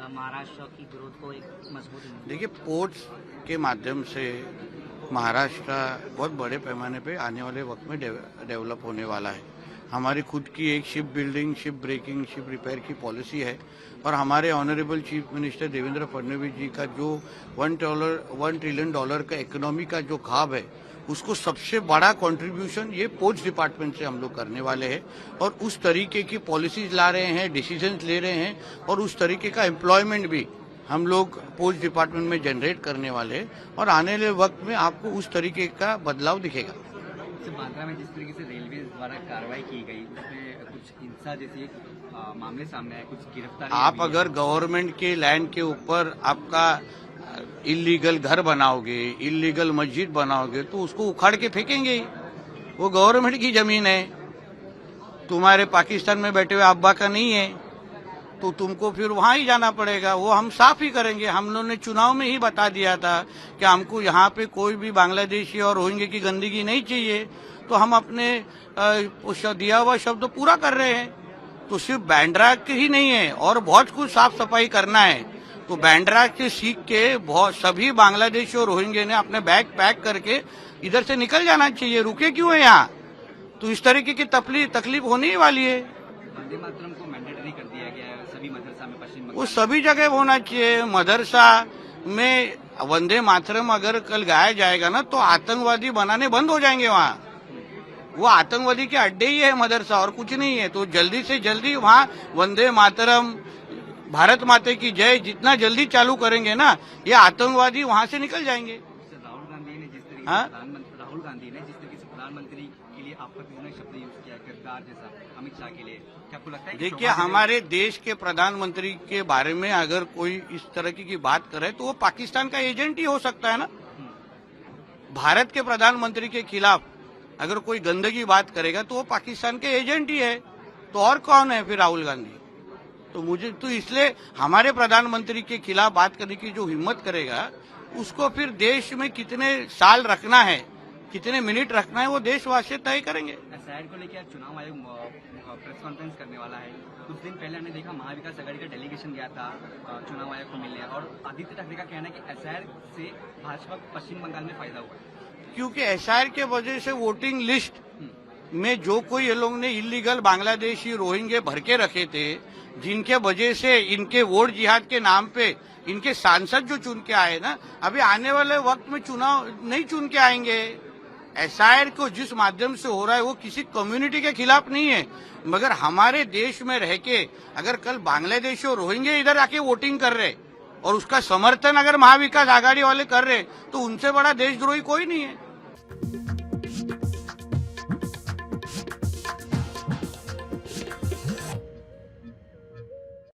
महाराष्ट्र की ग्रोथ को एक मजबूती मिलेगी? देखिए, पोर्ट्स के माध्यम से महाराष्ट्र बहुत बड़े पैमाने पे आने वाले वक्त में डेवलप होने वाला है। हमारी खुद की एक ship building, ship breaking, ship repair की पॉलिसी है और हमारे honourable chief minister Devendra Fadnavis ji का जो $1 ट्रिलियन का इकोनॉमी का जो ख्वाब है, उसको सबसे बड़ा कंट्रीब्यूशन ये पोर्ट्स डिपार्टमेंट से हम लोग करने वाले हैं और उस तरीके की पॉलिसीज ला रहे हैं, डिसीजंस ले रहे हैं और उस तरीके का एम्प्लॉयमेंट भी हम लोग पोर्ट्स डिपार्टमेंट में जनरेट करने वाले हैं और आने वाले वक्त में आपको उस तरीके का बदलाव दिखेगा। बांद्रा में जिस तरीके से रेलवे द्वारा कार्रवाई की गई, उसमें कुछ हिंसा जैसे मामले सामने आए, कुछ गिरफ्तारी। आप अगर गवर्नमेंट के लैंड के ऊपर आपका इलीगल घर बनाओगे, इलीगल मस्जिद बनाओगे तो उसको उखाड़ के फेंकेंगे। वो गवर्नमेंट की जमीन है, तुम्हारे पाकिस्तान में बैठे हुए अब्बा का नहीं है, तो तुमको फिर वहां ही जाना पड़ेगा। वो हम साफ ही करेंगे। हम लोगों ने चुनाव में ही बता दिया था कि हमको यहाँ पे कोई भी बांग्लादेशी और रोहिंग्या की गंदगी नहीं चाहिए, तो हम अपने दिया हुआ शब्द पूरा कर रहे हैं। तो सिर्फ बांद्रा ही नहीं है और बहुत कुछ साफ सफाई करना है। तो बांद्रा से सीख के बहुत सभी बांग्लादेशी और रोहिंग्या ने अपने बैग पैक करके इधर से निकल जाना चाहिए। रुके क्यों है यहाँ? तो इस तरीके की तकलीफ होने ही वाली है। वंदे मातरम को मैंडेटरी कर दिया गया है सभी मदरसा में पश्चिम बंगाल। वो सभी जगह होना चाहिए। मदरसा में वंदे मातरम अगर कल गाया जाएगा ना तो आतंकवादी बनाने बंद हो जाएंगे वहाँ। वो आतंकवादी के अड्डे ही है मदरसा और कुछ नहीं है। तो जल्दी से जल्दी वहाँ वंदे मातरम, भारत माता की जय जितना जल्दी चालू करेंगे ना, ये आतंकवादी वहाँ से निकल जाएंगे। राहुल गांधी ने जिस तरीके से प्रधानमंत्री के लिए आपत्तिजनक शब्द यूज किया, गद्दार जैसा, अमित शाह के लिए, क्या आपको लगता है? देखिए, हमारे देश के प्रधानमंत्री के बारे में अगर कोई इस तरह की बात करे तो वो पाकिस्तान का एजेंट ही हो सकता है ना। भारत के प्रधानमंत्री के खिलाफ अगर कोई गंदगी बात करेगा तो वो पाकिस्तान के एजेंट ही है। तो और कौन है फिर राहुल गांधी? तो इसलिए हमारे प्रधानमंत्री के खिलाफ बात करने की जो हिम्मत करेगा, उसको फिर देश में कितने साल रखना है, कितने मिनट रखना है, वो देशवासी तय करेंगे। एसआईआर को लेकर चुनाव आयोग प्रेस कॉन्फ्रेंस करने वाला है। कुछ दिन पहले हमने देखा महाविकास आघाड़ी का डेलीगेशन गया था चुनाव आयोग को मिलने, और आदित्य ठाकरे का कहना है कि एसआईआर से भाजपा को पश्चिम बंगाल में फायदा हुआ, क्योंकि एसआईआर के वजह से वोटिंग लिस्ट में जो कोई ये लोग ने इलीगल बांग्लादेशी रोहिंग्या भर के रखे थे, जिनके वजह से इनके वोट जिहाद के नाम पे इनके सांसद जो चुन के आए ना, अभी आने वाले वक्त में चुनाव नहीं चुन के आएंगे। एसआईआर को जिस माध्यम से हो रहा है वो किसी कम्युनिटी के खिलाफ नहीं है, मगर हमारे देश में रह के अगर कल बांग्लादेशी और रोहिंग्या इधर आके वोटिंग कर रहे और उसका समर्थन अगर महाविकास आघाड़ी वाले कर रहे तो उनसे बड़ा देशद्रोही कोई नहीं है।